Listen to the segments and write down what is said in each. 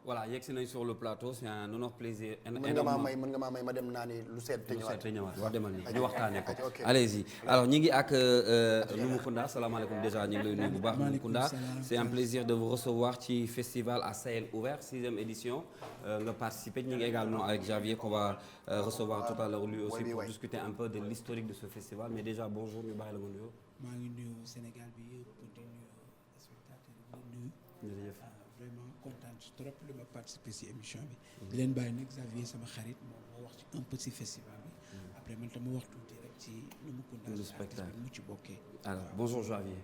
voilà yegg si nañ sur le plateau c'est un honneur plaisir. mën nga maa may ma dem naa ni lu sedd te ñëwaat. waaw demal nii ñu waxtaanee ko. allez-y alors ñu ngi ak Numukunda salaamaaleykum déjà ñu ngi lay nuyu bu baax. Numukunda c'est un plaisir de vous recevoir ci festival à ciel ouvert 6e édition nga participer ñu ngi également avec Javier qu'on va recevoir tout à l'heure lui aussi pour discuter un peu de l'historique de ce festival mais déjà bonjour ñu bàyyi la nga nuyoo. maa ngi nuyu Sénégal bi yëpp di nuyu spectateurs yi di nuyu. vraiment kontaan trop li ma participer ci émission bi. di leen bàyyi nag Xavier sama xarit moom moo wax ci un peu ci festival bi. après man tam ma wax tuuti rek ci Numukunda. le spectacle mu ci bokkee. alors bonjour Javier.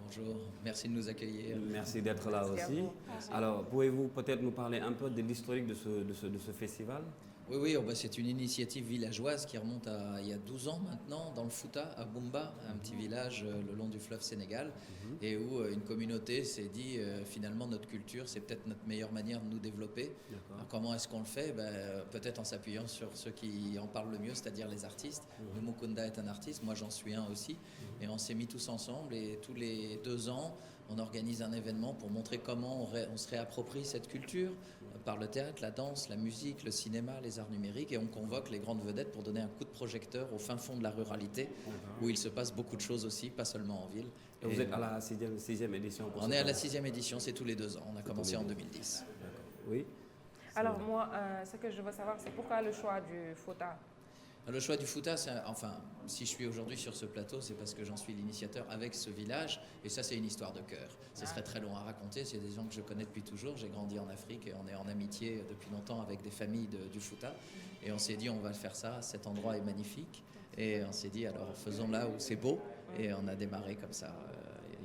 Bonjour, merci de nous accueillir. Merci d'être là aussi. Alors pouvez-vous peut-être nous parler un peu de l'historique de ce festival? Oui, c'est une initiative villageoise qui remonte à il y a 12 ans maintenant, dans le Fouta, à Boumba, un petit village le long du fleuve Sénégal, et où une communauté s'est dit finalement notre culture, c'est peut-être notre meilleure manière de nous développer. Alors, comment est-ce qu'on le fait? Peut-être en s'appuyant sur ceux qui en parlent le mieux, c'est-à-dire les artistes. Numukunda est un artiste, moi j'en suis un aussi, et on s'est mis tous ensemble, et tous les 2 ans, on organise un événement pour montrer comment on se réapproprie cette culture par le théâtre, la danse, la musique, le cinéma, les arts numériques, et on convoque les grandes vedettes pour donner un coup de projecteur au fin fond de la ruralité où il se passe beaucoup de choses aussi, pas seulement en ville. Et vous êtes à la 6e édition? On est à la 6e édition, c'est tous les 2 ans. On a commencé en 2010. Oui. Alors moi, ce que je veux savoir, c'est pourquoi le choix du Fouta? Le choix du Fouta, si je suis aujourd'hui sur ce plateau, c'est parce que j'en suis l'initiateur avec ce village, et ça c'est une histoire de cœur. Ce serait très long à raconter, c'est des gens que je connais depuis toujours, j'ai grandi en Afrique et on est en amitié depuis longtemps avec des familles du Fouta, et on s'est dit on va faire ça, cet endroit est magnifique, et on s'est dit alors faisons là où c'est beau, et on a démarré comme ça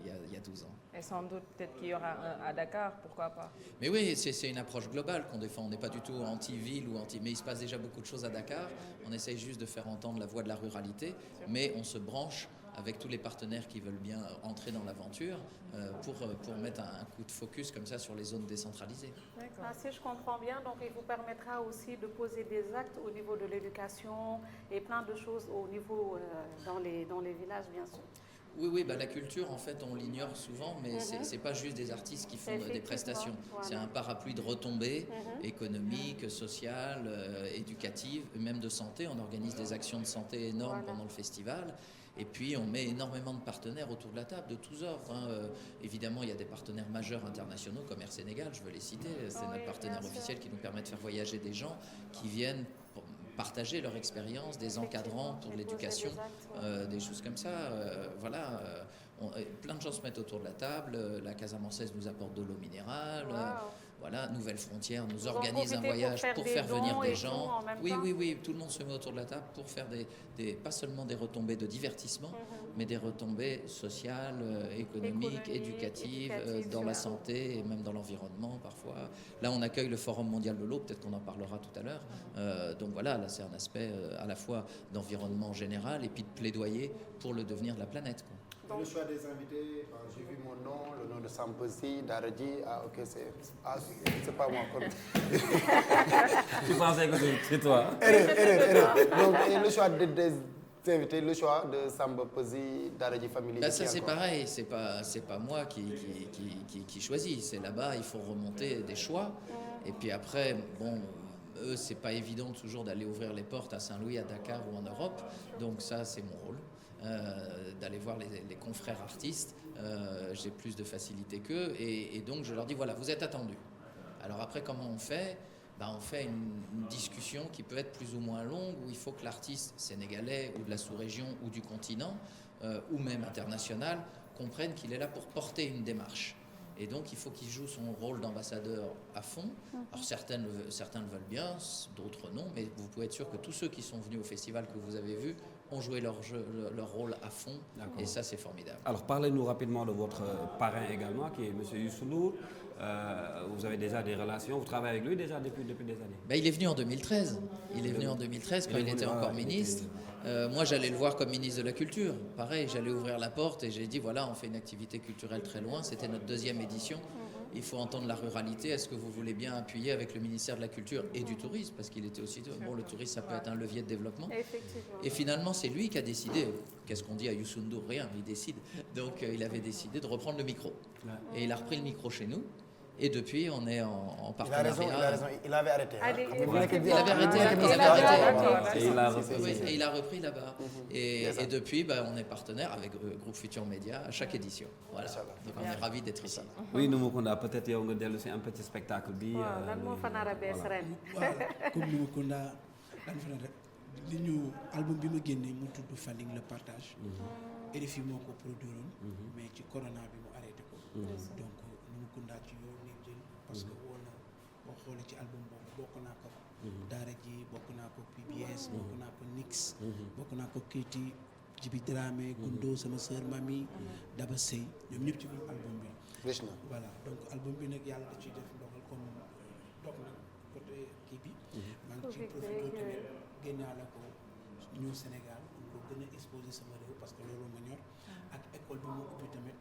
il y a 12 ans. Et sans doute peut-être qu'il y aura un à Dakar, pourquoi pas? Mais oui, c'est une approche globale qu'on défend. On n'est pas du tout anti-ville mais il se passe déjà beaucoup de choses à Dakar. On essaye juste de faire entendre la voix de la ruralité, mais on se branche avec tous les partenaires qui veulent bien entrer dans l'aventure pour mettre un coup de focus comme ça sur les zones décentralisées. Si je comprends bien, donc il vous permettra aussi de poser des actes au niveau de l'éducation et plein de choses au niveau dans les villages, bien sûr. Oui, la culture, en fait, on l'ignore souvent, mais c'est pas juste des artistes qui font des prestations. Voilà. C'est un parapluie de retombées économiques, sociales, éducatives, même de santé. On organise des actions de santé énormes pendant le festival. Et puis, on met énormément de partenaires autour de la table, de tous ordres. Évidemment, il y a des partenaires majeurs internationaux, comme Air Sénégal, je veux les citer. C'est notre partenaire officiel qui nous permet de faire voyager des gens qui viennent partager leur expérience, des encadrants pour l'éducation, des choses comme ça. Plein de gens se mettent autour de la table. La Casamançaise nous apporte de l'eau minérale. Nouvelles Frontières nous organise un voyage pour faire venir des gens. Oui, tout le monde se met autour de la table pour faire pas seulement des retombées de divertissement, mais des retombées sociales, économiques, éducatives, dans la santé et même dans l'environnement parfois. Là, on accueille le Forum mondial de l'eau, peut-être qu'on en parlera tout à l'heure. Donc voilà, là c'est un aspect à la fois d'environnement général et puis de plaidoyer pour le devenir de la planète, quoi. Le choix des invités, j'ai vu mon nom, le nom de Samposi, Daradji. Ah ok, c'est pas moi. Tu pensais que c'est toi? Erreur. Donc le choix des invités, le choix de Samposi, Daradji Family. Ça c'est pareil, c'est pas moi qui choisis. C'est là-bas, il faut remonter des choix. Et puis après, eux, c'est pas évident toujours d'aller ouvrir les portes à Saint-Louis, à Dakar ou en Europe. Donc ça, c'est mon rôle. D'aller voir les confrères artistes, j'ai plus de facilité qu'eux et donc je leur dis voilà, vous êtes attendus. Alors après comment on fait? On fait une discussion qui peut être plus ou moins longue où il faut que l'artiste sénégalais ou de la sous-région ou du continent ou même international comprenne qu'il est là pour porter une démarche. Et donc il faut qu'il joue son rôle d'ambassadeur à fond. Alors certains le veulent bien, d'autres non, mais vous pouvez être sûr que tous ceux qui sont venus au festival que vous avez vu ont joué leur rôle à fond. Et ça c'est formidable. Alors parlez-nous rapidement de votre parrain également qui est M. Youssou Ndour. Vous avez déjà des relations, vous travaillez avec lui déjà depuis des années? Il est venu en 2013. Il est venu en 2013 quand il était encore ministre. Moi j'allais le voir comme ministre de la Culture. Pareil, j'allais ouvrir la porte et j'ai dit voilà, on fait une activité culturelle très loin. C'était notre 2e édition. Il faut entendre la ruralité. Est-ce que vous voulez bien appuyer avec le ministère de la Culture et du Tourisme? Parce qu'il était aussi... le tourisme, ça peut être un levier de développement. Et finalement, c'est lui qui a décidé. Qu'est-ce qu'on dit à Youssou Ndour? Rien, il décide. Donc, il avait décidé de reprendre le micro. Et il a repris le micro chez nous. Et depuis, on est en partenariat. Il a raison, il avait arrêté. Il avait arrêté. Et il a repris là-bas. Et depuis, on est partenaire avec Groupe Futur Média à chaque édition. Voilà. Donc on est ravis d'être ici. Oui, Numukunda, peut-être yow nga dellu si un petit spectacle bi. waaw lan moo fa nar a bees ren. waaw comme Numukunda lan fa nar a li ñu album bi ma génnee mu tudd Fanding le partage. RFI moo ko produiroon. mais ci corona bi mu arrêté ko. donc Numukunda ci yoon ni jël parce que woo na boo xoolee ci album boobu bokk naa ko Daara J bokk naa ko PBS bokk naa ko Nix bokk naa ko Keyti Djibi Dramé Gundo sama sœur Mami Daba Sey ñoom ñëpp ci biir album bi riche na voilà donc album bi nag yàlla da ciy def ndogal comme dog nag côté kii bi maa ngi ci profité tamit génnaale ko ñëw Sénégal ko gën a exposé sama réew parce que loolu ma ñor ak école bi mu ubbi tamit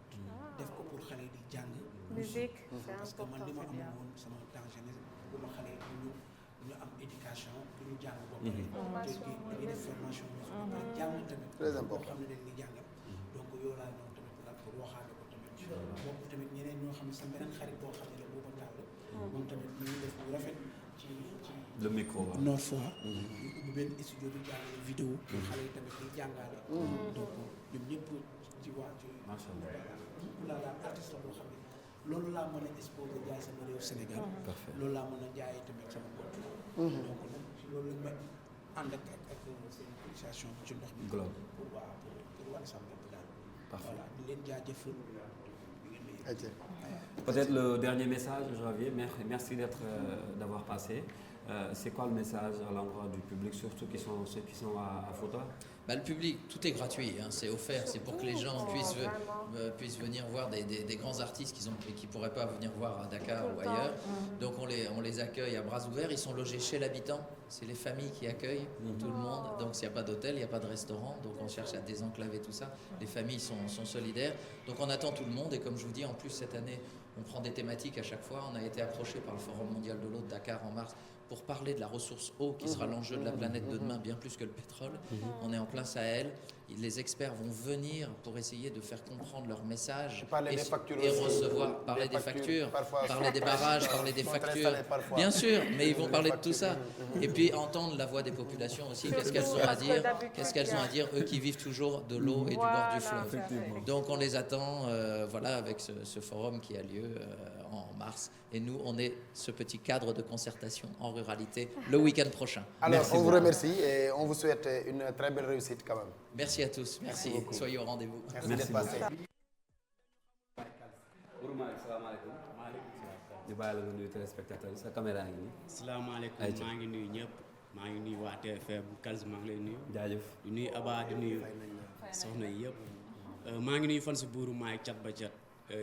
def ko pour xale yi di jàng musique parce que man li ma amoon woon sama temps jeunesse bu ma xale yi ñu am éducation bu ñu jàng ba pare dañuy def formation ba pare jàng tamit très important xam ne dañ di jàngal donc yow laa ñëw tamit la pour waxaale ko tamit bokk tamit ñeneen ñoo xam ne sa beneen xarit boo xam ne la booba tàll moom tamit ñu ngi def bu rafet ci le micro Nord Foire bu benn studio bi jàngale vidéo pour xale yi tamit di jàngale donc ñoom ñëpp ci waa ci macha allah la artiste la boo xam ne loolu laa mën a exposé jaay sama réew Sénégal loolu laa mën a jaayee tamit sama bopp donc nag ci loolu lañ ma ànd ak seen association ci ndox mi pour waa pour wane sama bopp daal voilà di leen jaajëfal peut-être le dernier message Javier merci d'avoir passé c'est quoi le message à l'endroit du public surtout ceux qui sont à Fouta? Le public, tout est gratuit, hein, c'est offert, c'est pour que les gens puissent venir voir des grands artistes qui ne pourraient pas venir voir à Dakar ou ailleurs. Donc on les accueille à bras ouverts, ils sont logés chez l'habitant, c'est les familles qui accueillent tout le monde, donc s'il n'y a pas d'hôtel, il n'y a pas de restaurant, donc on cherche à désenclaver tout ça, les familles sont solidaires, donc on attend tout le monde et comme je vous dis, en plus cette année, on prend des thématiques à chaque fois, on a été approché par le Forum mondial de l'eau de Dakar en mars, pour parler de la ressource eau qui sera l'enjeu de la planète de demain, bien plus que le pétrole. On est en plein Sahel. Les experts vont venir pour essayer de faire comprendre leur message et recevoir, parler des factures, parler des barrages, parler des factures. Bien sûr, mais ils vont parler de tout ça. Et puis entendre la voix des populations aussi, qu'est-ce qu'elles ont à dire, eux qui vivent toujours de l'eau et du bord du fleuve. Donc on les attend avec ce forum qui a lieu en mars. Et nous, on est ce petit cadre de concertation en ruralité le week-end prochain. Alors, on vous remercie et on vous souhaite une très belle réussite quand même. Merci à tous. Merci. Soyez au rendez-vous. Merci d'être passé. salaamaaleykum. ñu bàyyi la nga nuyu téléspectateur yi sa caméra ngi nii. salaamaaleykum maa ngi nuyu ñëpp maa ngi nuyu waa TFM Kals maa ngi lay nuyu. jaajëf di nuyu Aba di nuyu soxna yi yëpp. maa ngi nuyu fan si buuru maay cat ba cat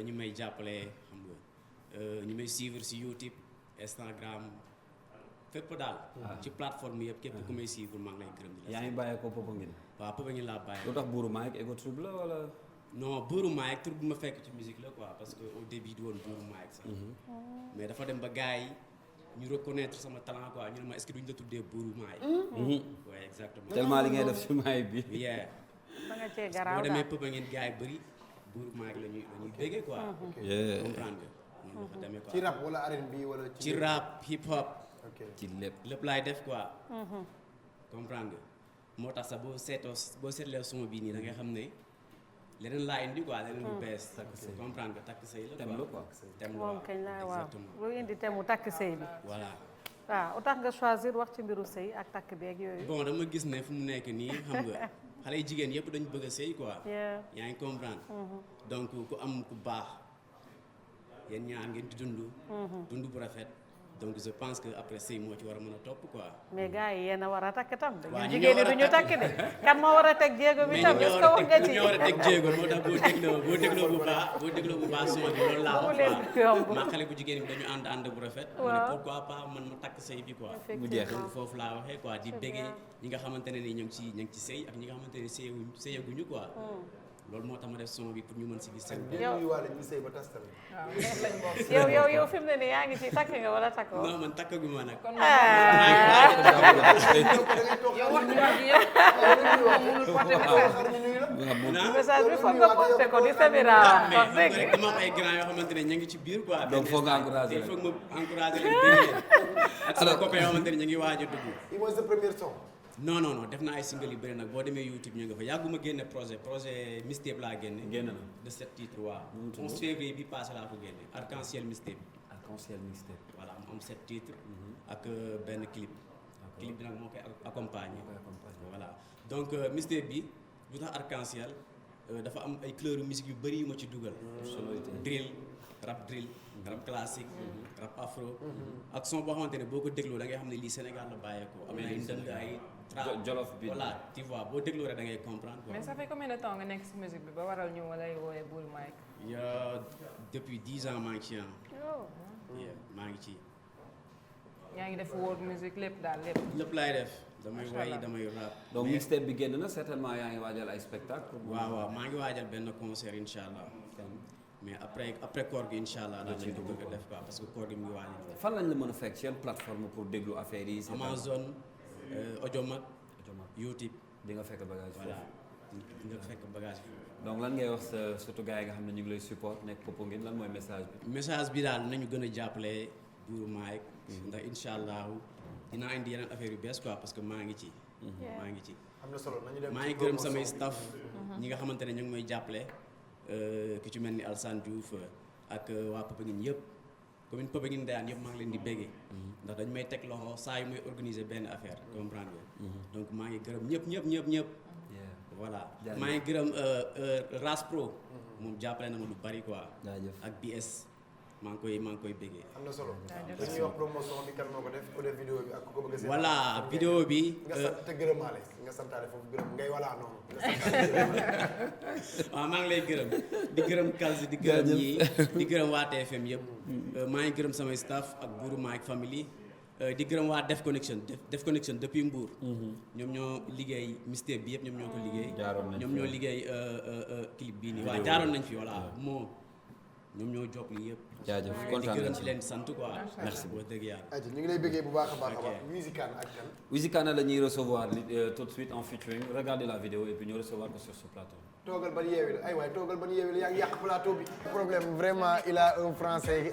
ñu may jàppale xam nga ñu may suivre si YouTube Instagram fépp daal. ci plateforme yëpp képp ku may suivre maa ngi lay gërëm di la. yaa ngi bàyyee ko Popenguine. waaw Popenguine laa bàyyee. lu tax buuru maay ak Ego Trouble la wala. non buuru maay tur bi ma fekk ci musique la quoi parce que au début di woon buuru maay sax. mais dafa dem ba gars yi ñu reconnaître sama talent quoi ñu ne ma est-ce que duñ la tuddee buuru maay. oui exactement. tellement li ngay def ci maay bi. yeah. da nga cee garaaw boo demee Popenguine gars yi bëri buuru maay la ñuy béggee quoi. comprendre nga. dafa demee quoi ci rap wala R&B wala. ci rap hip hop. ci lépp laay def quoi. comprendre nga moo tax sax boo seetlee son bii nii da nga xam ne. leneen laa indi quoi leneen lu bees. comprendre nga takk sëy la. thème la quoi thème la moom kañ la waaw lu indi thème mu takk sëy bi. voilà. waaw tax nga choisir wax ci mbiru sëy ak takk beeg yooyu. bon dama gis ne fu mu nekk nii xam nga xale yu jigéen yëpp dañu bëgg a sëy quoi. yaa ngi comprendre. donc ku am ku baax yéen ñaar ngeen di dund bu rafet. donc je pense que après sëy moo ci war a mën a topp quoi. mais gars yi yéen a war a takk tam. waaw jigéen ñi du ñu takk de. kan moo war a teg jéego bi tam est-ce que wax nga ci. ñoo war a teg jéego moo tax boo dégloo bu baax son bi loolu laa wax quoi maa xale bu jigéen bi dañu ànd bu rafet. waaw pourquoi pas man ma takk sëy bi quoi. mu jeex donc foofu laa waxee quoi di béggee ñi nga xamante ne nii ñu ngi ci sëy ak ñi nga xamante ne sëyaguñu quoi. loolu moo tax ma def son bi pour ñu mën si gis seen bopp. yow fi mu ne nii yaa ngi ci takk nga wala takkoo. non man takkaguma nag. message bi foog nga monté ko di caméra wax mais dëgg. dama am ay grand yoo xamante ne ñu ngi ci biir quoi. Donc foog nga encouragé il faut que ma encouragé leen dégg leen. ak sama copain yoo xamante ne ñu ngi waaj a dugg. it was the premier son. non def naa ay single yu bëri nag boo demee YouTube ñu nga fa yàgguma génne projet Mixtape laa génne. génn na de 7 titres waaw. 11 février bi passé laa ko génne Arc-en-Ciel Mixtape. Arc-en-Ciel Mixtape. voilà mu am 7 titres. ak benn clip. clip bi nag moo koy accompagner. voilà donc Mixtape bi lu tax Arc-en-Ciel dafa am ay couleurs musique yu bëri yu ma ci dugal. drill rap classique. rap afro. ak son boo xamante ne boo ko dégloo da ngay xam ne lii Sénégal la bàyyeekoo. am na ay ndënd ay. Jolof bi voilà tu vois boo dégloo rek da ngay comprendre quoi. mais ça fait combien de temps nga nekk si musique bi ba waral ñu wala wooyee Buur Mike. Depuis 10 ans maa ngi ci maa ngi ci. yaa ngi def world music lépp daal lépp. lépp laay def damay way damay rap. donc mixtape bi génn na certainement yaa ngi waajal ay spectacle. waaw maa ngi waajal benn concert incha allah. mais après koor gi incha allah daal lañ ko bëgg a def quoi parce que koor gi mu ngi waajal. fan lañ la mën a fekk seen plateforme pour déglu affaire yi. Amazon Audiomack YouTube. di nga fekk bagage foofu. voilà di nga fekk bagage bi. donc lan ngay wax surtout gars yi nga xam ne ñu ngi lay support nekk Popenguine lan mooy message bi. message bi daal nañu gën a jàppale Buur Mike. ndax incha allah dinaa indi yeneen affaire yu bees quoi parce que maa ngi ci. maa ngi ci. am na solo nañu dem maa ngi gërëm samay staff. ñi nga xamante ne ñu ngi may jàppale. ku ci mel ni Alsane Diouf ak waa Popenguine yëpp. commune Popenguine Ndayane yëpp maa ngi leen di béggee. ndax dañ may teg loxo saa yu may organiser benn affaire comprendre nga. donc maa ngi gërëm ñëpp. voilà maa ngi gërëm Ras Pro. moom jàppale na ma lu bari quoi. ak BS. maa ngi koy béggee. am na solo dañuy wax promotion bi kan moo ko def ku def vidéo bi ak ku ko bëgg a seet. voilà vidéo bi. nga sant te gërëmaale nga santaale foofu gërëm ngay voilà noonu. waaw maa ngi lay gërëm di gërëm Kalsi di gërëm ñii di gërëm waa TFM yëpp. maa ngi gërëm samay staff ak Buuru Mike family di gërëm waa Def Connection depuis Mbour. ñoom ñoo liggéey mixtape bi yëpp ñoom ñoo ko liggéey. ñoom ñoo liggéey clip bii nii waaw jaaroon nañ fi voilà moo ñoom ñoo jokk lii yëpp. jaajëf di kontaan gërëm nañ ci leen sant quoi. merci boo dëgg yàlla. aji ñu ngi lay bëggee bu baax a baax a baax. Wizikane ak kan. Wizikane la ñuy recevoir tout de suite en featuring regardez la vidéo et puis ñu recevoir ko sur ce plateau. toogal ban yeewi la ay waay toogal ban yeewi la yaa ngi yàq plateau bi. problème vraiment il a un français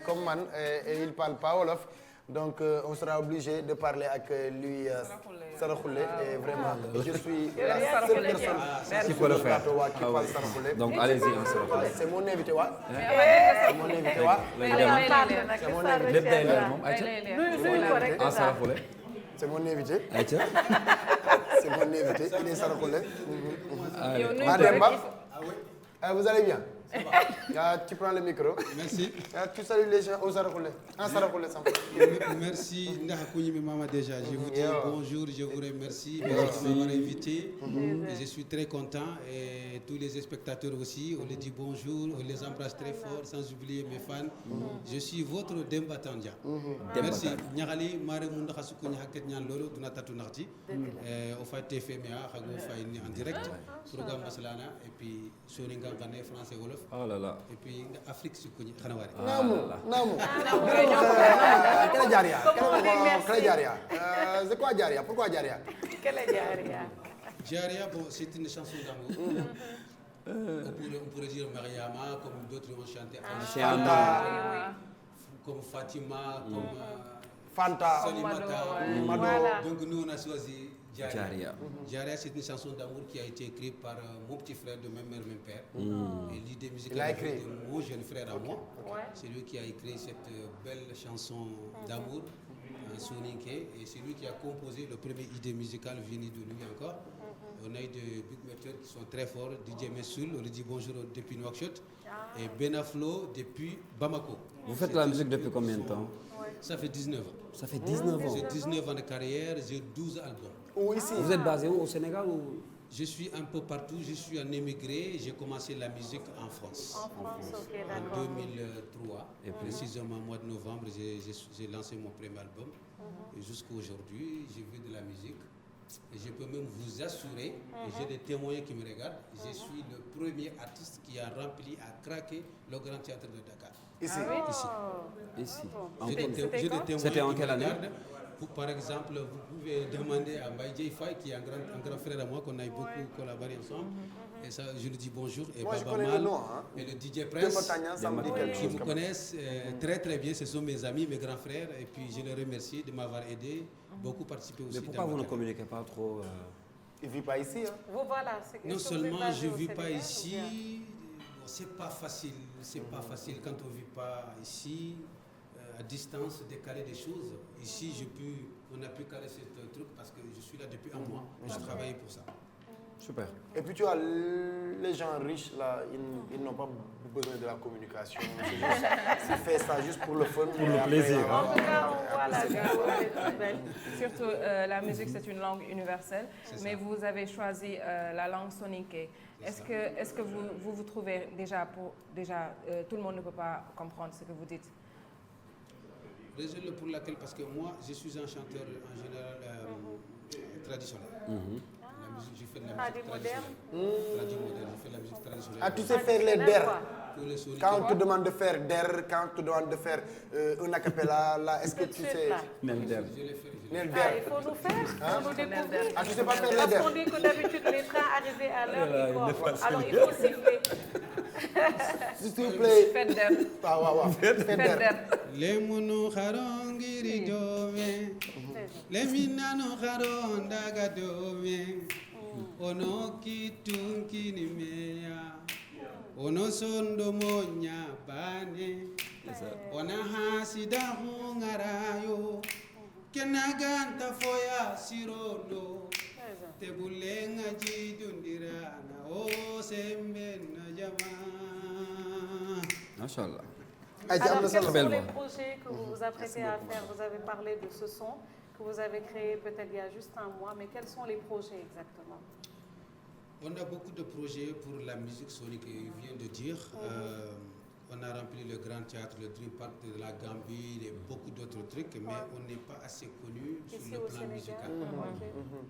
comme man et il parle pas wolof donc on sera obligé de parler avec lui Saraxule et vraiment je suis la seule personne qui peut le faire qui parle Saraxule. donc allez-y en Saraxule. c'est mon invité waa. c'est mon invité waa. c'est mon invité lépp day leer moom ayca en Saraxule. c'est mon invité. ayca. c'est mon invité il est Saraxule. Mademba. Vous allez bien? Tu prends le micro. Merci. Tu salues les gens au Saraxule. En Saraxule, ça. Merci Ndaha Kougnimi Mama déjà. Je vous dis bonjour, je vous remercie. Merci de m'avoir invité. Et je suis très content. Et tous les spectateurs aussi, on les dit bonjour, on les embrasse très fort, sans oublier mes fans. Je suis votre Demba Tandia. Merci. Nyarali Mare Munda Khasukunya Haket Nyan Lolo, Dunatatu Narti. Au fait TFMA, Hago Faini en direct. Programme Maslana. Et puis Soninga Gane, français Wolof. Oh là là. Et puis Afrique Sukunya Khanawari. Namu. Quelle est Jaria? Quelle est Jaria? C'est quoi Jaria? Pourquoi Jaria? Quelle est Jaria? Jaria, bon, c'est une chanson d'amour. On pourrait dire Mariama, comme d'autres ont chanté. Fanta. Comme Fatima, comme Fanta. Salimata. Mado. Donc nous on a choisi Jaria. Jaria, c'est une chanson d'amour qui a été écrite par mon petit frère de même mère, même père. Et l'idée musicale de mon jeune frère à moi. C'est lui qui a écrit cette belle chanson d'amour, Soninké. Et c'est lui qui a composé le premier idée musicale venue de lui encore. On a eu des beatmakers qui sont très forts. DJ Messoul, on lui dit bonjour depuis Nouakchott. Et Benaflo depuis Bamako. Vous faites la musique depuis combien de temps? Ça fait 19 ans. Ça fait 19 ans. J'ai 19 ans de carrière, j'ai 12 albums. Où ici? Vous êtes basé où? Au Sénégal ou? Je suis un peu partout, je suis un émigré, j'ai commencé la musique en France. En France, ok, En d'accord. 2003, et précisément au mois de novembre, j'ai lancé mon premier album. Et jusqu'à aujourd'hui, je vis de la musique. Et je peux même vous assurer, et j'ai des témoins qui me regardent, je suis le premier artiste qui a rempli, a craqué le Grand Théâtre de Dakar. Ici. Ici. Ici. J'ai des témoins C'était en qui me quelle année? regardent. Par exemple, vous pouvez demander à Mbaye Dieye Faye, qui est un grand frère à moi, qu'on a beaucoup collaboré ensemble. Et ça, je lui dis bonjour. Et moi, Baba Mal, et le DJ Prince, qui me connaissent très très bien. Ce sont mes amis, mes grands frères. Et puis je les remercie de m'avoir aidé, beaucoup participé aussi. Mais pourquoi vous ne communiquez pas trop Il ne vit pas ici. Hein? Vous, voilà. Non seulement je ne vis pas ici, c'est pas facile. C'est pas facile quand on ne vit pas ici. À distance, décaler des choses. Ici, on a pu caler ce truc parce que je suis là depuis un mois. Je travaille pour ça. Super. Et puis tu vois, les gens riches là, ils n'ont pas besoin de la communication. Ils font ça juste pour le fun. Pour le plaisir. En tout cas, on voit la gamme belle. Surtout, la musique, c'est une langue universelle. Mais vous avez choisi la langue soninké. Est-ce que vous trouvez déjà, tout le monde ne peut pas comprendre ce que vous dites? Raison pour laquelle, parce que moi, je suis un chanteur en général traditionnel. La musique, je fais de la musique traditionnelle. Je fais de la musique traditionnelle. Ah, tu sais faire les der. Quand on te demande de faire der, quand on te demande de faire un acapella, là, est-ce que tu sais? Il faut nous faire, nous découvrir. Ah, tu sais pas faire les der? Parce qu'on dit que d'habitude, les trains arrivés à l'heure, ils courent. Alors, il faut siffler. S'il te plaît. Faites der. Faites der. Les mono harongiri dome, les minano haron daga dome, ono kitunki ni meya, ono sondo monya bane, ona hasida hungarayo, kenaganta foya sirondo, tebulenga jidundirana, o sembena jama. Machallah. Alors, quels sont les projets que vous vous apprêtez à faire? Vous avez parlé de ce son que vous avez créé peut-être il y a juste un mois, mais quels sont les projets exactement? On a beaucoup de projets pour la musique sonique, il vient de dire. On a rempli le Grand Théâtre, le Dream Park de la Gambie et beaucoup d'autres trucs, mais on n'est pas assez connu sur le plan musical.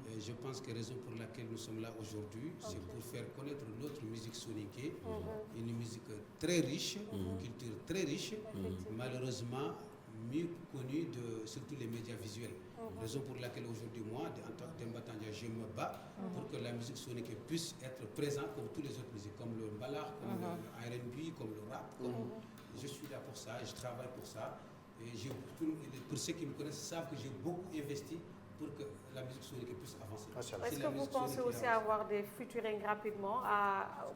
Et je pense que la raison pour laquelle nous sommes là aujourd'hui, c'est pour faire connaître notre musique sonique, une musique très riche, une culture très riche, malheureusement mieux connue de surtout les médias visuels. Raison pour laquelle aujourd'hui, moi, en tant que Demba Tandia, je me bats pour que la musique sonique puisse être présente comme toutes les autres musiques, comme le ballad, comme le R&B, comme le rap. Je suis là pour ça, je travaille pour ça. Et pour ceux qui me connaissent savent que j'ai beaucoup investi pour que la musique sonique puisse avancer. Est-ce que vous pensez aussi avoir des featuring rapidement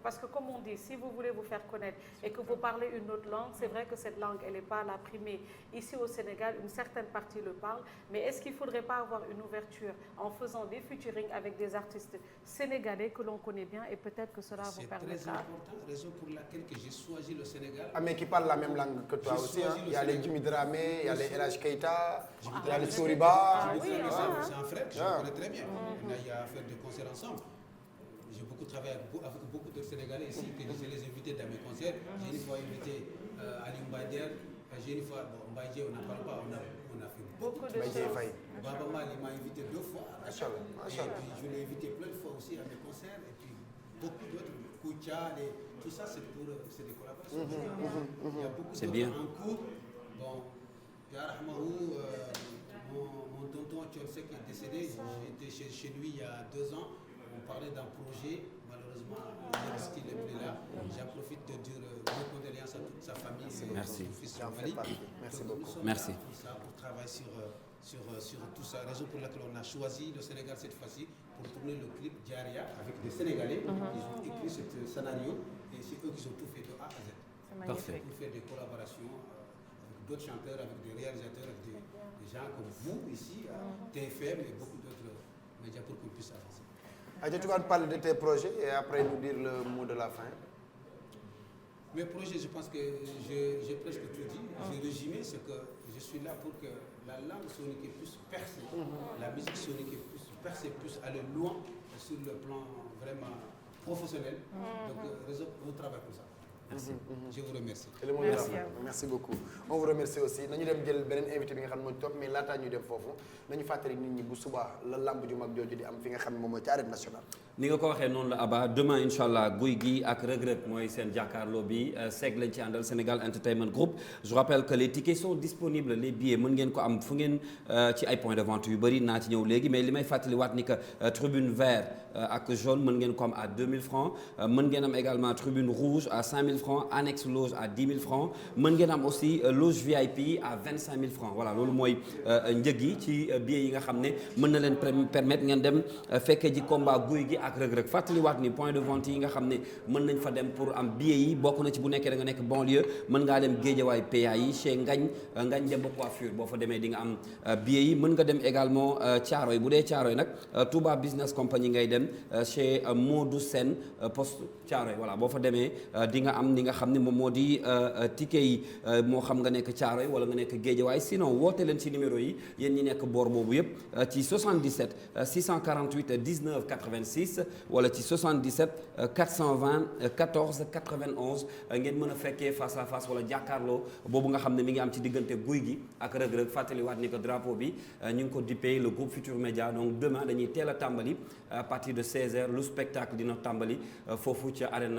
parce que comme on dit, si vous voulez vous faire connaître et que vous parlez une autre langue, c'est vrai que cette langue, elle n'est pas la primée. Ici au Sénégal, une certaine partie le parle, mais est-ce qu'il ne faudrait pas avoir une ouverture en faisant des featuring avec des artistes sénégalais que l'on connaît bien et peut-être que cela vous permettra? C'est très important, raison pour laquelle j'ai choisi le Sénégal. Ah, mais qui parle la même langue que toi aussi, hein? Il y a les Jimmy Dramé, il y a les El Hadj Keita, il y a les Soriba. C'est un frère que je connais très bien. On a eu à faire des concerts ensemble. J'ai beaucoup travaillé avec beaucoup de Sénégalais ici, que je les ai invités dans mes concerts. J'ai une fois invité Ali Mbaye, j'ai une fois, Mbaye, on n'en parle pas, on a fait beaucoup de choses. Baba Mal, il m'a invité 2 fois. Et puis je l'ai invité plein de fois aussi à mes concerts. Et puis beaucoup d'autres, Koucha, tout ça, c'est des collaborations. Il y a beaucoup d'autres en cours. Bon, Yarahmaou, mon tonton Tchonsek est décédé, j'étais chez lui il y a 2 ans, on parlait d'un projet, malheureusement, il n'est plus là. J'en profite de dire mes condoléances à toute sa famille et son fils Mali. Merci beaucoup. Merci. Pour travailler sur tout ça, raison pour laquelle on a choisi le Sénégal cette fois-ci pour tourner le clip Diaria avec des Sénégalais. Ils ont écrit ce scénario et c'est eux qui ont tout fait de A à Z. Parfait. Pour faire des collaborations avec d'autres chanteurs, avec des réalisateurs, avec des gens comme vous ici, TFM et beaucoup d'autres médias pour qu'on puisse avancer. Tu vas parler de tes projets et après nous dire le mot de la fin. Mes projets, je pense que j'ai presque tout dit. J'ai résumé ce que je suis là pour que la langue sonique puisse percer, la musique sonique puisse percer, puisse aller loin sur le plan vraiment professionnel. Donc, on travaille pour ça. Merci. Je vous remercie. Merci beaucoup. On vous remercie aussi. Nous allons jël beneen invité bi nga xam ne moo topp mais laataa ñuy dem foofu nañu fàttali nit ñi bu subaa la lamb ju mag jooju di am fi nga xam ne moom mooy ci arène nationale. ni nga ko waxee noonu la Abba demain incha allah Gouye Gui ak Reug Reug mooy seen jàkkaarloo bi seeg lañ ci àndal Sénégal Entertainment Group. Je rappelle que les tickets sont disponibles les billets mën ngeen ko am fu ngeen ci ay points de vente yu bëri naa ci ñëw léegi mais li may fàttaliwaat ni que tribune vert ak jaune mën ngeen ko am à 2000 francs mën ngeen am également tribune rouge à 5000 francs annexe loge à 10 000 francs mën ngeen am aussi loge VIP à 25 000 francs voilà loolu mooy njëg yi ci billets yi nga xam ne mën na leen permettre ngeen dem fekkee ji combat Gouye Gui ak Reug Reug fàttaliwaat ni point de vente yi nga xam ne mën nañ fa dem pour am billets yi bokk na ci bu nekkee da nga nekk banlieue mën ngaa dem Guédiawaye PA yi chez Ngagne Demba Coiffure boo fa demee di nga am billets yi mën nga dem également Thiaroye bu dee Thiaroye nag Touba Business Company ngay dem chez Modou Sène poste Thiaroye voilà boo fa demee di nga am li nga xam ne moom moo di ticket yi moo xam nga nekk Thiaroye wala nga nekk Guédiawaye sinon woote leen ci numéro yi yéen ñi nekk boor boobu yëpp ci 77 648 19 86 wala ci 77 420 14 91 ngeen mën a fekkee face à face wala jàkkaarloo boobu nga xam ne mi ngi am ci diggante Gouye Gui ak Reug Reug fàttaliwaat ni que drapeau bi ñu ngi ko dippee le groupe Futur Média donc demain dañuy teel a tàmbali à partir de 16h lu spectacle dina tàmbali foofu ci arène